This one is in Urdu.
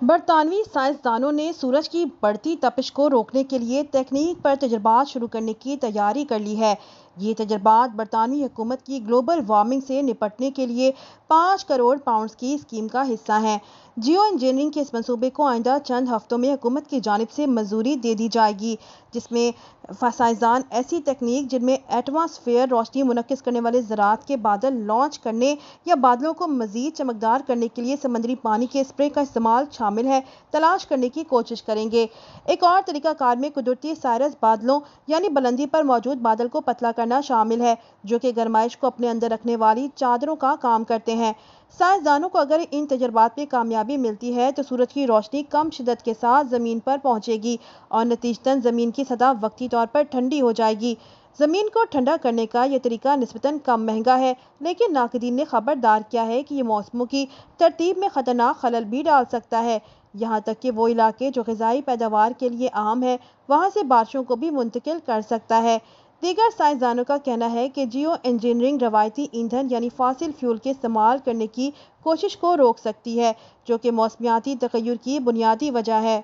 برطانوی سائنسدانوں نے سورج کی بڑھتی تپش کو روکنے کے لیے تکنیک پر تجربات شروع کرنے کی تیاری کر لی ہے۔ یہ تجربات برطانوی حکومت کی گلوبل وارمنگ سے نپٹنے کے لیے 5 کروڑ پاؤنڈز کی اسکیم کا حصہ ہیں۔ جیو انجینئرنگ کے اس منصوبے کو آئندہ چند ہفتوں میں حکومت کی جانب سے منظوری دے دی جائے گی، جس میں سائنسدان ایسی تکنیک جن میں ایٹماسفیئر روشنی منعکس کرنے والے ذرات کے بادل لانچ کرنے یا بادلوں کو مزید چمکدار کرنے کے لیے سمندری پانی کے اسپرے کا استعمال شامل ہے، تلاش کرنے کی کوشش کریں گے۔ ایک اور طریقہ کار میں قدرتی سائرس بادلوں یعنی بلندی پر موجود بادل کو پتلا کرنا شامل ہے، جو کہ گرمائش کو اپنے اندر رکھنے والی چادروں کا کام کرتے ہیں۔ سائنسدانوں کو اگر ان تجربات میں کامیابی ملتی ہے تو سورج کی روشنی کم شدت کے ساتھ زمین پر پہنچے گی اور نتیجتاً زمین کی سطح وقتی طور پر ٹھنڈی ہو جائے گی۔ زمین کو ٹھنڈا کرنے کا یہ طریقہ نسبتاً کم مہنگا ہے، لیکن ناقدین نے خبردار کیا ہے کہ یہ موسموں کی ترتیب میں خطرناک خلل بھی ڈال سکتا ہے، یہاں تک کہ وہ علاقے جو غذائی پیداوار کے لیے اہم ہیں وہاں سے بارشوں کو بھی منتقل کر سکتا ہے۔ دیگر سائنسدانوں کا کہنا ہے کہ جیو انجینئرنگ روایتی ایندھن یعنی فاسل فیول کے استعمال کرنے کی کوشش کو روک سکتی ہے، جو کہ موسمیاتی تغیر کی بنیادی وجہ ہے۔